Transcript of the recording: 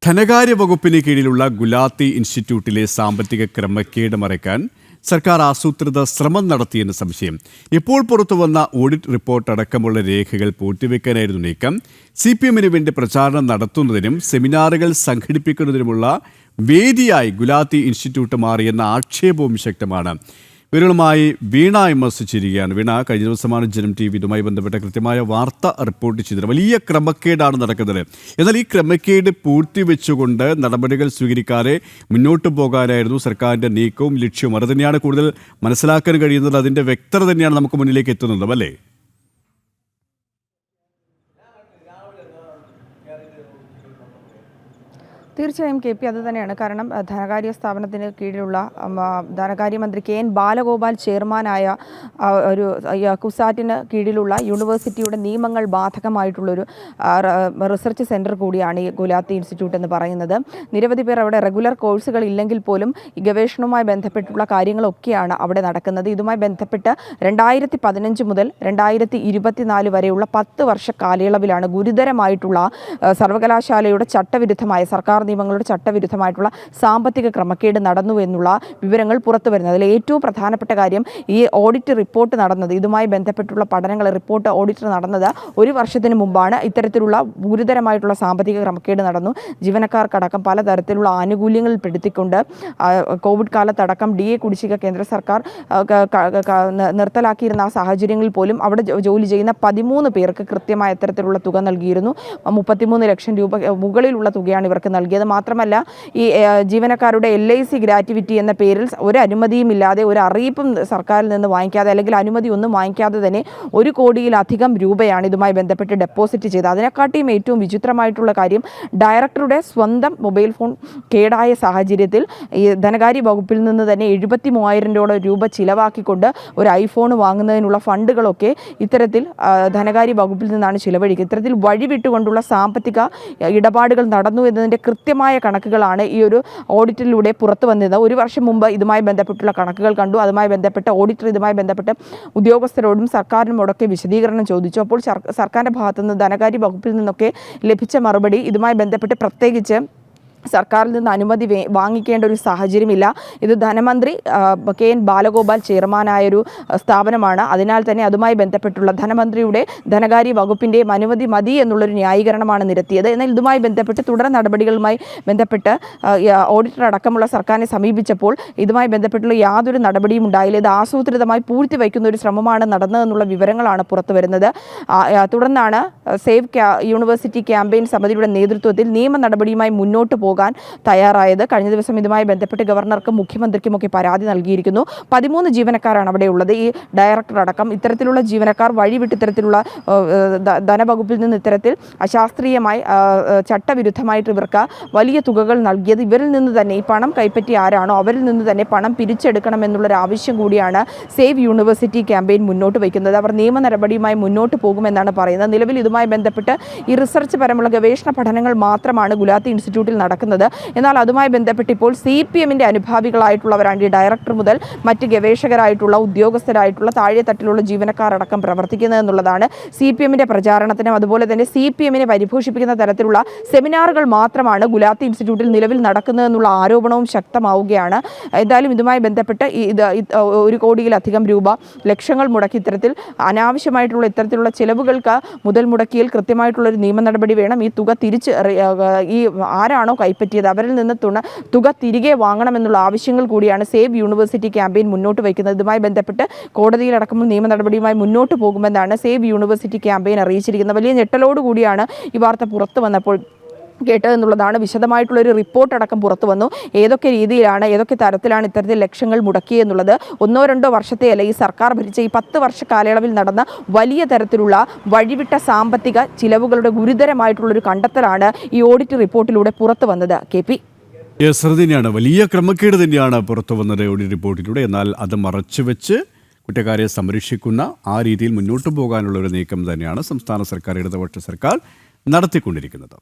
ധനകാര്യ വകുപ്പിന് കീഴിലുള്ള ഗുലാത്തി ഇൻസ്റ്റിറ്റ്യൂട്ടിലെ സാമ്പത്തിക ക്രമക്കേട് മറയ്ക്കാൻ സർക്കാർ ആസൂത്രിത ശ്രമം നടത്തിയെന്ന് സംശയം. ഇപ്പോൾ പുറത്തുവന്ന ഓഡിറ്റ് റിപ്പോർട്ട് അടക്കമുള്ള രേഖകൾ പൂഴ്ത്തിവെക്കാനായിരുന്നു നീക്കം. CPM-ന് വേണ്ടി പ്രചാരണം നടത്തുന്നതിനും സെമിനാറുകൾ സംഘടിപ്പിക്കുന്നതിനുമുള്ള വേദിയായി ഗുലാത്തി ഇൻസ്റ്റിറ്റ്യൂട്ട് മാറിയെന്ന ആക്ഷേപവും ശക്തമാണ്. വിവരങ്ങളുമായി വീണ MS ചേരുകയാണ്. വീണ, കഴിഞ്ഞ ദിവസമാണ് ജനം TV ഇതുമായി ബന്ധപ്പെട്ട കൃത്യമായ വാർത്ത റിപ്പോർട്ട് ചെയ്തത്. വലിയ ക്രമക്കേടാണ് നടക്കുന്നത്. എന്നാൽ ഈ ക്രമക്കേട് പൂഴ്ത്തിവെച്ചുകൊണ്ട് നടപടികൾ സ്വീകരിക്കാതെ മുന്നോട്ട് പോകാനായിരുന്നു സർക്കാരിൻ്റെ നീക്കവും ലക്ഷ്യവും. അത് തന്നെയാണ് കൂടുതൽ മനസ്സിലാക്കാൻ കഴിയുന്നത്. അതിൻ്റെ വ്യക്തത തന്നെയാണ് നമുക്ക് മുന്നിലേക്ക് എത്തുന്നത്, അല്ലേ? തീർച്ചയായും KP അത് തന്നെയാണ്. കാരണം ധനകാര്യ സ്ഥാപനത്തിന് കീഴിലുള്ള ധനകാര്യമന്ത്രി KN ബാലഗോപാൽ ചെയർമാനായ ഒരു കുസാറ്റിന് കീഴിലുള്ള യൂണിവേഴ്സിറ്റിയുടെ നിയമങ്ങൾ ബാധകമായിട്ടുള്ളൊരു റിസർച്ച് സെൻറ്റർ കൂടിയാണ് ഈ ഗുലാത്തി ഇൻസ്റ്റിറ്റ്യൂട്ട് എന്ന് പറയുന്നത്. നിരവധി പേർ അവിടെ റെഗുലർ കോഴ്സുകൾ ഇല്ലെങ്കിൽ പോലും ഈ ഗവേഷണവുമായി ബന്ധപ്പെട്ടുള്ള കാര്യങ്ങളൊക്കെയാണ് അവിടെ നടക്കുന്നത്. ഇതുമായി ബന്ധപ്പെട്ട് 2015 മുതൽ 2024 വരെയുള്ള 10 വർഷ കാലയളവിലാണ് ഗുരുതരമായിട്ടുള്ള സർവകലാശാലയുടെ ചട്ടവിരുദ്ധമായ സർക്കാർ നിയമങ്ങളുടെ ചട്ടവിരുദ്ധമായിട്ടുള്ള സാമ്പത്തിക ക്രമക്കേട് നടന്നു എന്നുള്ള വിവരങ്ങൾ പുറത്തു വരുന്നത്. അതിൽ ഏറ്റവും പ്രധാനപ്പെട്ട കാര്യം ഈ ഓഡിറ്റ് റിപ്പോർട്ട് നടന്നത്, ഇതുമായി ബന്ധപ്പെട്ടുള്ള പഠനങ്ങൾ റിപ്പോർട്ട് ഓഡിറ്റ് നടന്നത് 1 വർഷത്തിന് മുമ്പാണ്. ഇത്തരത്തിലുള്ള ഗുരുതരമായിട്ടുള്ള സാമ്പത്തിക ക്രമക്കേട് നടന്നു. ജീവനക്കാർക്കടക്കം പലതരത്തിലുള്ള ആനുകൂല്യങ്ങളിൽ പെടുത്തിക്കൊണ്ട് കോവിഡ് കാലത്തടക്കം DA കുടിശ്ശിക കേന്ദ്ര സർക്കാർ നിർത്തലാക്കിയിരുന്ന ആ സാഹചര്യങ്ങളിൽ പോലും അവിടെ ജോലി ചെയ്യുന്ന 13 പേർക്ക് കൃത്യമായ ഇത്തരത്തിലുള്ള തുക നൽകിയിരുന്നു. 33 ലക്ഷം രൂപ മുകളിലുള്ള തുകയാണ് ഇവർക്ക് നൽകിയത്. മാത്രമല്ല, ഈ ജീവനക്കാരുടെ LIC ഗ്രാറ്റുവിറ്റി എന്ന പേരിൽ ഒരു അനുമതിയും ഇല്ലാതെ, ഒരു അറിയിപ്പും സർക്കാരിൽ നിന്ന് വാങ്ങിക്കാതെ, അല്ലെങ്കിൽ അനുമതി ഒന്നും വാങ്ങിക്കാതെ തന്നെ 1 കോടിയിലധികം രൂപയാണ് ഇതുമായി ബന്ധപ്പെട്ട് ഡെപ്പോസിറ്റ് ചെയ്തത്. അതിനെക്കാട്ടിയും ഏറ്റവും വിചിത്രമായിട്ടുള്ള കാര്യം, ഡയറക്ടറുടെ സ്വന്തം മൊബൈൽ ഫോൺ കേടായ സാഹചര്യത്തിൽ ഈ ധനകാര്യ വകുപ്പിൽ നിന്ന് തന്നെ 73,000 രൂപ ചിലവാക്കിക്കൊണ്ട് ഒരു ഐഫോൺ വാങ്ങുന്നതിനുള്ള ഫണ്ടുകളൊക്കെ ഇത്തരത്തിൽ ധനകാര്യ വകുപ്പിൽ നിന്നാണ് ചിലവഴിക്കുക. ഇത്തരത്തിൽ വഴിവിട്ടുകൊണ്ടുള്ള സാമ്പത്തിക ഇടപാടുകൾ നടന്നു എന്നതിൻ്റെ കൃത്യമായ കണക്കുകളാണ് ഈ ഒരു ഓഡിറ്റിലൂടെ പുറത്തു വന്നത്. 1 വർഷം മുമ്പ് ഇതുമായി ബന്ധപ്പെട്ടുള്ള കണക്കുകൾ കണ്ടു. അതുമായി ബന്ധപ്പെട്ട് ഓഡിറ്റർ ഇതുമായി ബന്ധപ്പെട്ട് ഉദ്യോഗസ്ഥരോടും സർക്കാരിനോടൊക്കെ വിശദീകരണം ചോദിച്ചു. അപ്പോൾ സർക്കാരിൻ്റെ ഭാഗത്തുനിന്ന് ധനകാര്യ വകുപ്പിൽ നിന്നൊക്കെ ലഭിച്ച മറുപടി, ഇതുമായി ബന്ധപ്പെട്ട് പ്രത്യേകിച്ച് സർക്കാരിൽ നിന്ന് അനുമതി വാങ്ങിക്കേണ്ട ഒരു സാഹചര്യമില്ല. ഇത് ധനമന്ത്രി KN ബാലഗോപാൽ ചെയർമാനായൊരു സ്ഥാപനമാണ്. അതിനാൽ തന്നെ അതുമായി ബന്ധപ്പെട്ടുള്ള ധനമന്ത്രിയുടെ ധനകാര്യ വകുപ്പിൻ്റെയും അനുമതി മതി എന്നുള്ളൊരു ന്യായീകരണമാണ് നിരത്തിയത്. എന്നാൽ ഇതുമായി ബന്ധപ്പെട്ട് തുടർ നടപടികളുമായി ബന്ധപ്പെട്ട് ഓഡിറ്റർ അടക്കമുള്ള സർക്കാരിനെ സമീപിച്ചപ്പോൾ ഇതുമായി ബന്ധപ്പെട്ടുള്ള യാതൊരു നടപടിയും ഉണ്ടായില്ല. ഇത് ആസൂത്രിതമായി പൂഴ്ത്തി വയ്ക്കുന്ന ഒരു ശ്രമമാണ് നടന്നതെന്നുള്ള വിവരങ്ങളാണ് പുറത്തു വരുന്നത്. തുടർന്നാണ് സേവ് യൂണിവേഴ്സിറ്റി ക്യാമ്പയിൻ സമിതിയുടെ നേതൃത്വത്തിൽ നിയമ നടപടിയുമായി മുന്നോട്ട് പോകാൻ തയ്യാറായത്. കഴിഞ്ഞ ദിവസം ഇതുമായി ബന്ധപ്പെട്ട് ഗവർണർക്കും മുഖ്യമന്ത്രിക്കുമൊക്കെ പരാതി നൽകിയിരിക്കുന്നു. 13 ജീവനക്കാരാണ് അവിടെ ഉള്ളത്. ഈ ഡയറക്ടർ അടക്കം ഇത്തരത്തിലുള്ള ജീവനക്കാർ വഴിവിട്ട് ഇത്തരത്തിലുള്ള ധനവകുപ്പിൽ നിന്ന് ഇത്തരത്തിൽ അശാസ്ത്രീയമായി ചട്ടവിരുദ്ധമായിട്ട് ഇവർക്ക് വലിയ തുകകൾ നൽകിയത്. ഇവരിൽ നിന്ന് തന്നെ ഈ പണം കൈപ്പറ്റി ആരാണോ അവരിൽ നിന്ന് തന്നെ പണം പിരിച്ചെടുക്കണം എന്നുള്ളൊരു ആവശ്യം കൂടിയാണ് സേവ് യൂണിവേഴ്സിറ്റി ക്യാമ്പയിൻ മുന്നോട്ട് വയ്ക്കുന്നത്. അവർ നിയമ നടപടിയുമായി മുന്നോട്ട് പോകുമെന്നാണ് പറയുന്നത്. നിലവിൽ ഇതുമായി ബന്ധപ്പെട്ട് ഈ റിസർച്ച് പരമുള്ള ഗവേഷണ പഠനങ്ങൾ മാത്രമാണ് ഗുലാത്തി ഇൻസ്റ്റിറ്റ്യൂട്ടിൽ നടക്കുന്നത്. എന്നാൽ അതുമായി ബന്ധപ്പെട്ട് ഇപ്പോൾ CPM-ന്റെ അനുഭാവികളായിട്ടുള്ളവരാണ് ഈ ഡയറക്ടർ മുതൽ മറ്റ് ഗവേഷകരായിട്ടുള്ള ഉദ്യോഗസ്ഥരായിട്ടുള്ള താഴെ തട്ടിലുള്ള ജീവനക്കാരടക്കം പ്രവർത്തിക്കുന്നത് എന്നുള്ളതാണ് CPM-ന്റെ പ്രചാരണത്തിനും അതുപോലെ തന്നെ CPM-നെ പരിപോഷിപ്പിക്കുന്ന തരത്തിലുള്ള സെമിനാറുകൾ മാത്രമാണ് ഗുലാത്തി ഇൻസ്റ്റിറ്റ്യൂട്ടിൽ നിലവിൽ നടക്കുന്നതെന്നുള്ള ആരോപണവും ശക്തമാവുകയാണ്. എന്തായാലും ഇതുമായി ബന്ധപ്പെട്ട് 1 കോടിയിലധികം രൂപ ലക്ഷങ്ങൾ മുടക്കി ഇത്തരത്തിൽ അനാവശ്യമായിട്ടുള്ള ഇത്തരത്തിലുള്ള ചിലവുകൾക്ക് മുതൽ മുടക്കിയിൽ കൃത്യമായിട്ടുള്ളൊരു നിയമ നടപടി വേണം. ഈ തുക തിരിച്ച് ഈ ആരാണോ കൈപ്പറ്റിയത് അവരിൽ നിന്ന് തുക തിരികെ വാങ്ങണമെന്നുള്ള ആവശ്യങ്ങൾ കൂടിയാണ് സേവ് യൂണിവേഴ്സിറ്റി ക്യാമ്പയിൻ മുന്നോട്ട് വയ്ക്കുന്നത്. ഇതുമായി ബന്ധപ്പെട്ട് കോടതിയിലടക്കമുള്ള നിയമ നടപടിയുമായി മുന്നോട്ട് പോകുമെന്നാണ് സേവ് യൂണിവേഴ്സിറ്റി ക്യാമ്പയിൻ അറിയിച്ചിരിക്കുന്നത്. വലിയ ഞെട്ടലോടുകൂടിയാണ് ഈ വാർത്ത പുറത്തു വന്നപ്പോൾ കേട്ടതെന്നുള്ളതാണ്. വിശദമായിട്ടുള്ളൊരു റിപ്പോർട്ട് അടക്കം പുറത്തു വന്നു. ഏതൊക്കെ രീതിയിലാണ്, ഏതൊക്കെ തരത്തിലാണ് ഇത്തരത്തിൽ ലക്ഷങ്ങൾ മുടക്കിയെന്നുള്ളത്. 1-2 വർഷത്തെയല്ല, ഈ സർക്കാർ ഭരിച്ച ഈ 10 വർഷ കാലയളവിൽ നടന്ന വലിയ തരത്തിലുള്ള വഴിവിട്ട സാമ്പത്തിക ചിലവുകളുടെ ഗുരുതരമായിട്ടുള്ളൊരു കണ്ടെത്തലാണ് ഈ ഓഡിറ്റ് റിപ്പോർട്ടിലൂടെ പുറത്തു വന്നത്. KP തന്നെയാണ്, വലിയ ക്രമക്കേട് തന്നെയാണ് പുറത്തു വന്നത് ഓഡിറ്റ് റിപ്പോർട്ടിലൂടെ. എന്നാൽ അത് മറച്ചുവെച്ച് കുറ്റക്കാരെ സംരക്ഷിക്കുന്ന ആ രീതിയിൽ മുന്നോട്ട് പോകാനുള്ള ഒരു നീക്കം തന്നെയാണ് സംസ്ഥാന സർക്കാർ, ഇടതുപക്ഷ സർക്കാർ നടത്തിക്കൊണ്ടിരിക്കുന്നത്.